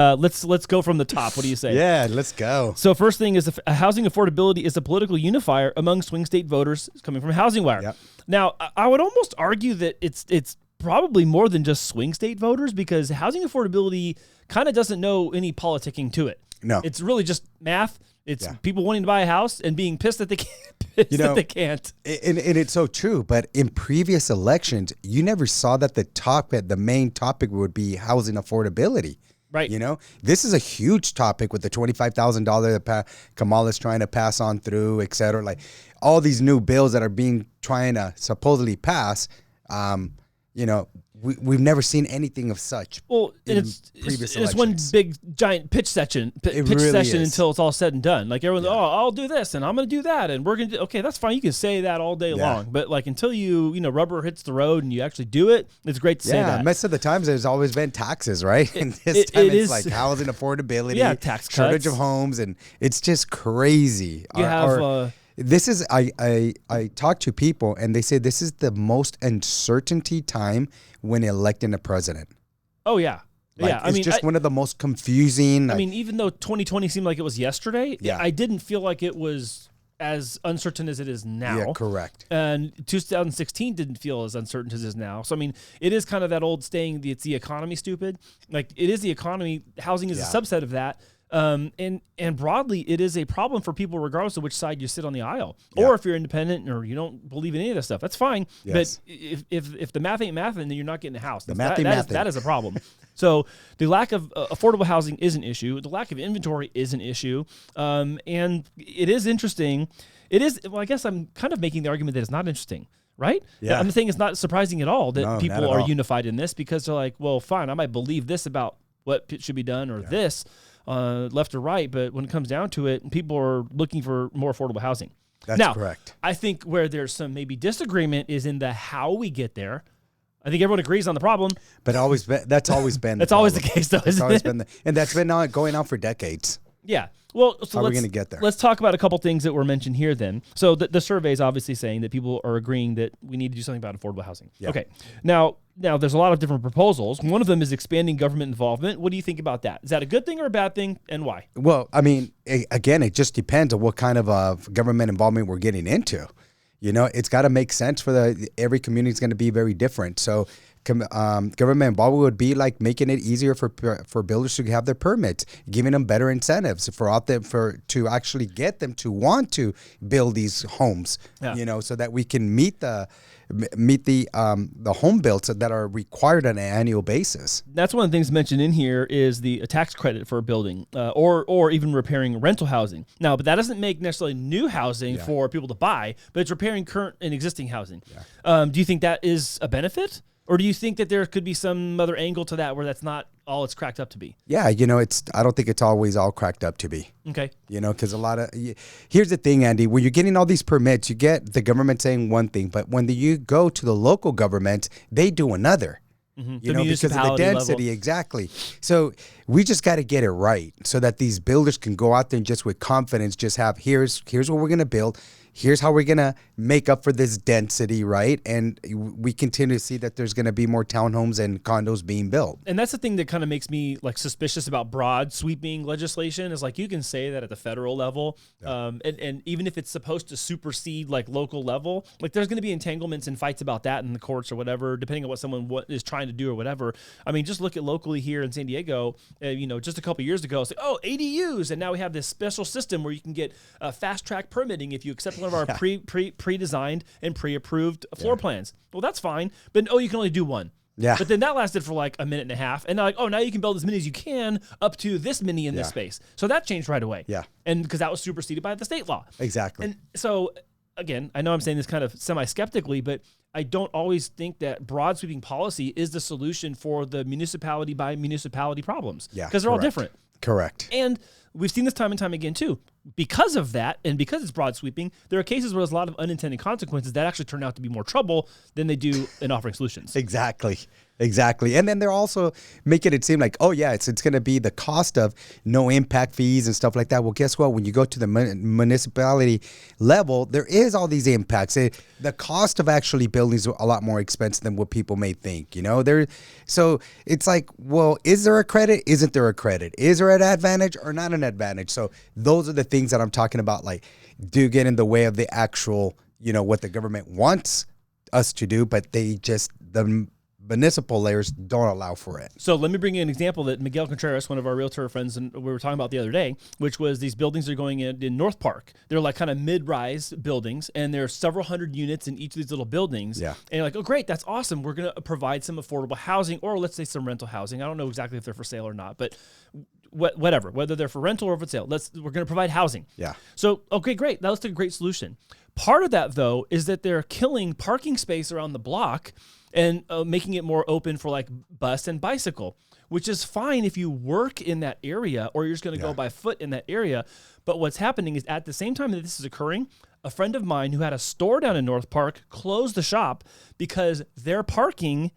Let's go from the top. What do you say? Yeah, let's go. So first thing is housing affordability is a political unifier among swing state voters, coming from Housingwire. Yep. Now, I would almost argue that it's probably more than just swing state voters, because housing affordability kind of doesn't know any politicking to it. No. It's really just math. It's people wanting to buy a house and being pissed that they can't. That they can't. And it's so true. But in previous elections, you never saw that the main topic would be housing affordability. Right. This is a huge topic with the $25,000 that Kamala's trying to pass on through, et cetera. Like all these new bills that are trying to supposedly pass. We've never seen anything of such. Well, previous it's elections. one big giant pitch session until it's all said and done. Like everyone's, I'll do this and I'm going to do that and we're going to do. Okay, that's fine. You can say that all day long, but like until rubber hits the road and you actually do it, it's great to say that. Most of the times there's always been taxes, right? And this time it's like housing affordability, tax shortage cuts of homes, and it's just crazy. You have. This is I talk to people and they say this is the most uncertainty time when electing a president. Oh yeah. It's just one of the most confusing. Even though 2020 seemed like it was yesterday, I didn't feel like it was as uncertain as it is now. Yeah, correct. And 2016 didn't feel as uncertain as it is now. So it is kind of that old saying, it's the economy, stupid. Like it is the economy. Housing is a subset of that. And broadly, it is a problem for people regardless of which side you sit on the aisle, or if you're independent or you don't believe in any of this stuff. That's fine. Yes. But if the math ain't mathing, then you're not getting a house. That is a problem. So the lack of affordable housing is an issue. The lack of inventory is an issue. And it is interesting. I guess I'm kind of making the argument that it's not interesting. Right? Yeah. I'm saying it's not surprising at all that people are unified in this, because they're like, well, fine, I might believe this about what should be done or this. Left or right, but when it comes down to it, people are looking for more affordable housing. That's correct. I think where there's some maybe disagreement is in the how we get there. I think everyone agrees on the problem. But that's always been that's always the case, though, isn't it? And that's been going on for decades. Yeah. Well, so how are we going to get there? Let's talk about a couple things that were mentioned here then. So the survey is obviously saying that people are agreeing that we need to do something about affordable housing. Yeah. Okay. Now there's a lot of different proposals. One of them is expanding government involvement. What do you think about that? Is that a good thing or a bad thing, and why? Well, again, it just depends on what kind of government involvement we're getting into. It's got to make sense for every community is going to be very different. So government involvement would be like making it easier for builders to have their permits, giving them better incentives to actually get them to want to build these homes, so that we can meet the home builds that are required on an annual basis. That's one of the things mentioned in here is the tax credit for building or even repairing rental housing. Now, but that doesn't make necessarily new housing for people to buy, but it's repairing current and existing housing. Yeah. Do you think that is a benefit? Or do you think that there could be some other angle to that where that's not all it's cracked up to be? Yeah, I don't think it's always all cracked up to be. Okay. Because here's the thing, Andy, when you're getting all these permits, you get the government saying one thing, but when you go to the local government, they do another. Mm-hmm. Because of the density, level. Exactly. So we just got to get it right so that these builders can go out there and just with confidence just have, here's what we're going to build. Here's how we're going to make up for this density, right? And we continue to see that there's going to be more townhomes and condos being built. And that's the thing that kind of makes me suspicious about broad sweeping legislation is you can say that at the federal level. Yeah. And even if it's supposed to supersede local level, there's going to be entanglements and fights about that in the courts or whatever, depending on what someone is trying to do or whatever. Just look at locally here in San Diego, just a couple years ago, it's ADUs. And now we have this special system where you can get fast track permitting if you accept one of our pre-designed and pre-approved floor plans. Well, that's fine, but you can only do one. Yeah. But then that lasted for a minute and a half, and now now you can build as many as you can up to this many in this space. So that changed right away. Yeah. And because that was superseded by the state law. Exactly. And so again, I know I'm saying this kind of semi-skeptically, but I don't always think that broad sweeping policy is the solution for the municipality by municipality problems. Yeah. Because they're all different. Correct. And we've seen this time and time again too. Because of that, and because it's broad sweeping, there are cases where there's a lot of unintended consequences that actually turn out to be more trouble than they do in offering solutions. Exactly. Exactly. And then they're also making it seem like, oh, yeah, it's going to be the cost of no impact fees and stuff like that. Well, guess what? When you go to the municipality level, there is all these impacts. The cost of actually building is a lot more expensive than what people may think, you know? So it's like, well, is there a credit? Isn't there a credit? Is there an advantage or not an advantage? So those are the things that I'm talking about, like, do get in the way of the actual, you know, what the government wants us to do, but the municipal layers don't allow for it. So let me bring you an example that Miguel Contreras, one of our realtor friends, and we were talking about the other day, which was these buildings are going in North Park. They're like kind of mid-rise buildings, and there are several hundred units in each of these little buildings. Yeah. And you're like, oh, great, that's awesome. We're going to provide some affordable housing, or let's say some rental housing. I don't know exactly if they're for sale or not, but whatever, whether they're for rental or for sale, we're going to provide housing. Yeah. So, okay, great. That looks like a great solution. Part of that, though, is that they're killing parking space around the block and making it more open for like bus and bicycle, which is fine if you work in that area or you're just going to go by foot in that area. But what's happening is at the same time that this is occurring, a friend of mine who had a store down in North Park closed the shop because their parking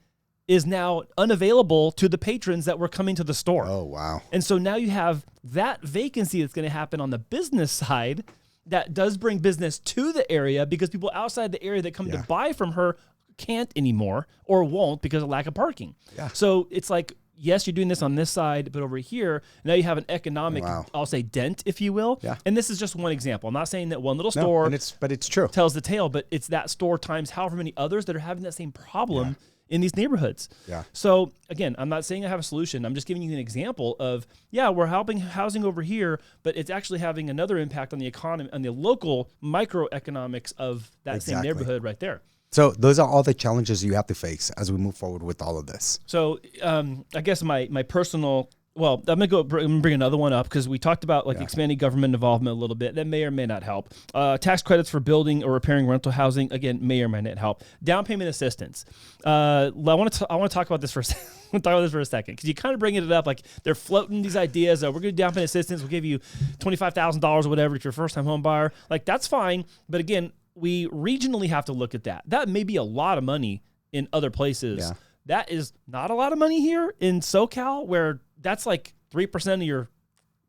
is now unavailable to the patrons that were coming to the store. Oh, wow. And so now you have that vacancy that's going to happen on the business side that does bring business to the area because people outside the area that come to buy from her can't anymore or won't because of lack of parking. Yeah. So it's like, yes, you're doing this on this side, but over here, now you have an economic, I'll say dent, if you will. Yeah. And this is just one example. I'm not saying that one little store but it's true. tells the tale, but it's that store times however many others that are having that same problem in these neighborhoods. Yeah. So again, I'm not saying I have a solution. I'm just giving you an example of, we're helping housing over here, but it's actually having another impact on the economy, on the local microeconomics of that same neighborhood right there. So those are all the challenges you have to face as we move forward with all of this. So I guess my personal, I'm gonna bring another one up because we talked about expanding government involvement a little bit. That may or may not help. Tax credits for building or repairing rental housing, again, may or may not help. Down payment assistance. I want to talk about this for a second. Because you kind of bringing it up like they're floating these ideas of we're going to down payment assistance. We'll give you $25,000 or whatever if you're a first-time home buyer. Like that's fine, but again, we regionally have to look at that. That may be a lot of money in other places. Yeah. That is not a lot of money here in SoCal, where that's like 3% of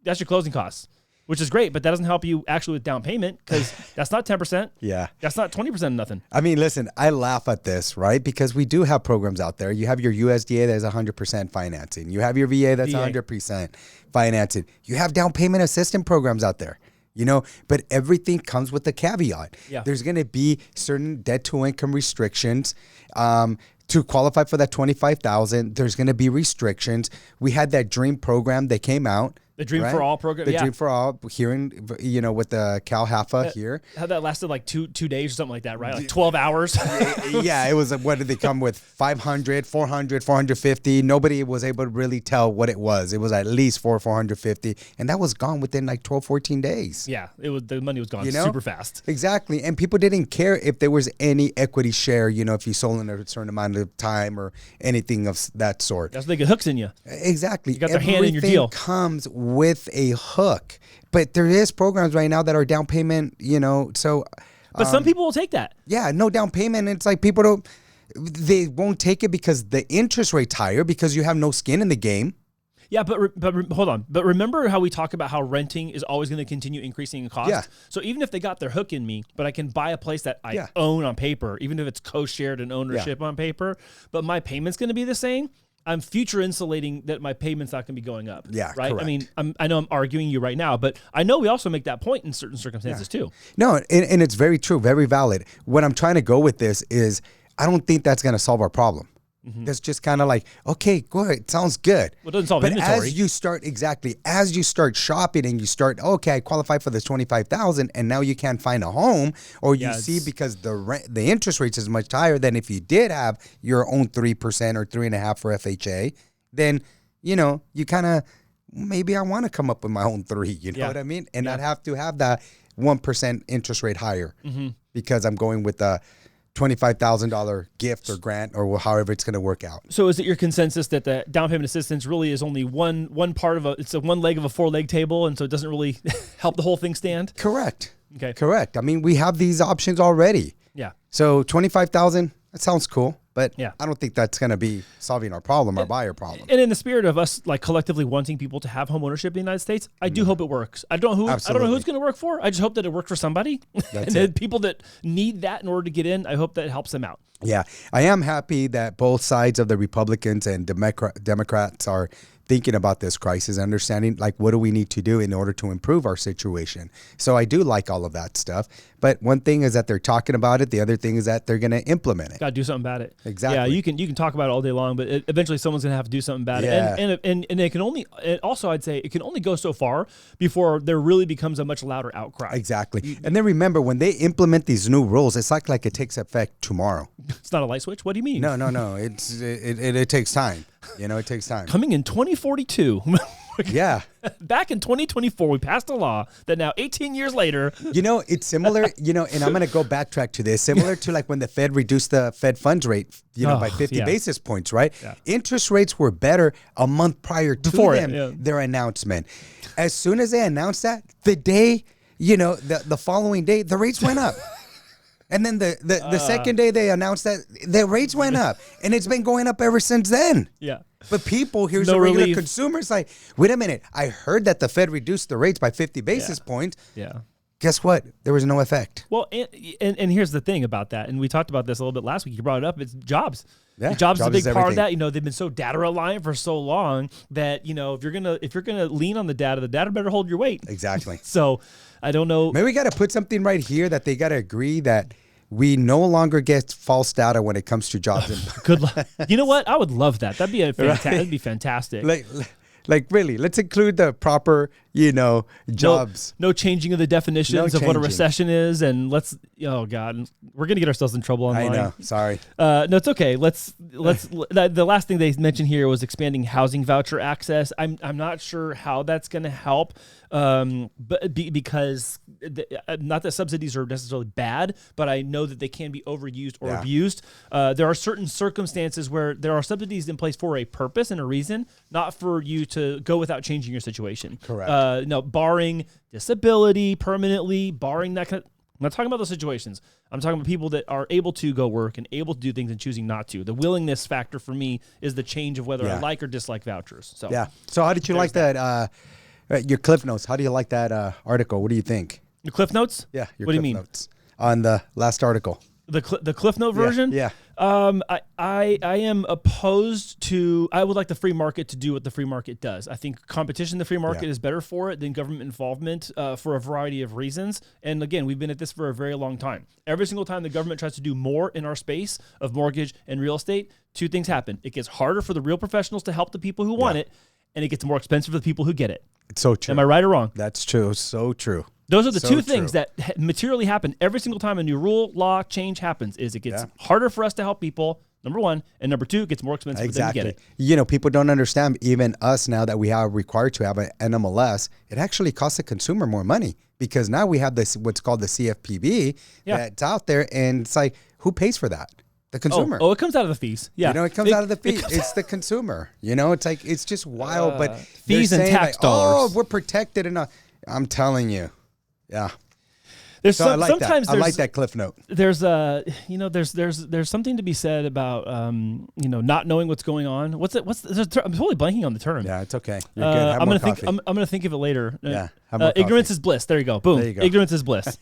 that's your closing costs, which is great, but that doesn't help you actually with down payment because that's not 10%. Yeah. That's not 20% of nothing. I mean, listen, I laugh at this, right? Because we do have programs out there. You have your USDA that's 100% financing. You have your VA that's 100% financing. You have down payment assistance programs out there. You know, but everything comes with a caveat. Yeah. There's going to be certain debt-to-income restrictions. To qualify for that $25,000, there's going to be restrictions. We had that DREAM program that came out. The Dream for All program. The Dream for All here with the Cal Hafa here. How that lasted like two days or something like that, right? Like 12 hours. Yeah, it was, what did they come with? 500, 400, 450. Nobody was able to really tell what it was. It was at least 450. And that was gone within like 12, 14 days. Yeah, the money was gone super fast. Exactly. And people didn't care if there was any equity share, if you sold in a certain amount of time or anything of that sort. That's like it hooks in you. Exactly. You got their hand in your deal. Comes with a hook, but there is programs right now that are down payment, so. But some people will take that. Yeah, no down payment. It's like they won't take it because the interest rate's higher because you have no skin in the game. Yeah, but hold on. But remember how we talk about how renting is always going to continue increasing in cost? Yeah. So even if they got their hook in me, but I can buy a place that I own on paper, even if it's co-shared and ownership on paper, but my payment's going to be the same, I'm future insulating that my payment's not going to be going up. Yeah, right. Correct. I mean, I know I'm arguing you right now, but I know we also make that point in certain circumstances too. No, and it's very true, very valid. What I'm trying to go with this is I don't think that's going to solve our problem. Mm-hmm. That's just kind of like, okay, good, sounds good. Well, it doesn't solve inventory. As you start shopping and you start, okay, I qualify for this $25,000, and now you can't find a home, or you see because the interest rates is much higher than if you did have your own 3% or 3.5% for FHA, then you kind of maybe I want to come up with my own 3. You know what I mean? And I'd have to have that 1% interest rate higher because I'm going with the $25,000 gift or grant or however it's going to work out. So is it your consensus that the down payment assistance really is only one part of it's one leg of a 4-leg table, and so it doesn't really help the whole thing stand? Correct. Okay. Correct. I mean, we have these options already. Yeah. So $25,000, that sounds cool. But I don't think that's going to be solving our problem, our buyer problem. And in the spirit of us like collectively wanting people to have home ownership in the United States, I do hope it works. I don't know who it's going to work for. I just hope that it works for somebody. And then people that need that in order to get in, I hope that helps them out. Yeah, I am happy that both sides of the Republicans and Democrats are thinking about this crisis, understanding like what do we need to do in order to improve our situation. So I do like all of that stuff. But one thing is that they're talking about it. The other thing is that they're going to implement it. Got to do something about it. Exactly. Yeah, you can talk about it all day long, but eventually someone's going to have to do something about it. And it can only, and also I'd say it can only go so far before there really becomes a much louder outcry. Exactly. And then remember, when they implement these new rules, it's like it takes effect tomorrow. It's not a light switch. What do you mean? No. It takes time. It takes time. Coming in 2042. Yeah. Back in 2024, we passed a law that now 18 years later. It's similar, and I'm going to go backtrack to this, similar to like when the Fed reduced the Fed funds rate, by 50 basis points, right? Yeah. Interest rates were better a month prior to their announcement. As soon as they announced that, the day, the following day, the rates went up. And then the second day they announced that, the rates went up. And it's been going up ever since then. Yeah. But people, here's the regular consumers like, wait a minute, I heard that the Fed reduced the rates by 50 basis points. Yeah. Guess what? There was no effect. Well, and here's the thing about that, and we talked about this a little bit last week. You brought it up. It's jobs. Yeah, jobs is a big part of that. They've been so data reliant for so long that if you're gonna lean on the data better hold your weight. Exactly. So I don't know. Maybe we got to put something right here that they got to agree that we no longer get false data when it comes to jobs. Good luck. You know what? I would love that. That'd be fantastic. Like really, let's include the proper, jobs. No changing of the definitions of what a recession is, and oh God, we're gonna get ourselves in trouble online. I know. Sorry. No, it's okay. Let's. The last thing they mentioned here was expanding housing voucher access. I'm not sure how that's gonna help. Because not that subsidies are necessarily bad, but I know that they can be overused or abused. There are certain circumstances where there are subsidies in place for a purpose and a reason, not for you to go without changing your situation. Correct. No, barring disability permanently, barring that kind of. I'm not talking about those situations. I'm talking about people that are able to go work and able to do things and choosing not to. The willingness factor for me is the change of whether I like or dislike vouchers. So So how did you like that? Your Cliff Notes. How do you like that article? What do you think? The Cliff Notes? Yeah. What do you mean? Notes on the last article. The Cliff Note version? Yeah. I am opposed to. I would like the free market to do what the free market does. I think competition, the free market, is better for it than government involvement for a variety of reasons. And again, we've been at this for a very long time. Every single time the government tries to do more in our space of mortgage and real estate, two things happen. It gets harder for the real professionals to help the people who want it, and it gets more expensive for the people who get it. It's so true. Am I right or wrong? That's true. So true. Those are the two things that materially happen every single time a new rule, law, change happens. Is it gets harder for us to help people, number one, and number two, it gets more expensive for them to get it. People don't understand, even us now that we are required to have an MLS, it actually costs the consumer more money because now we have this what's called the CFPB that's out there, and it's like, who pays for that? The consumer. Oh, it comes out of the fees. Yeah. It comes out of the fees. It's the consumer. It's like, it's just wild. But fees and tax dollars. Oh, we're protected enough. I'm telling you. Yeah. There's I like sometimes that. I like that Cliff Note. There's there's something to be said about not knowing what's going on. I'm totally blanking on the term. Yeah, it's okay. You're good. I'm gonna think of it later. Yeah. Ignorance is bliss. There you go. Boom. There you go. Ignorance is bliss.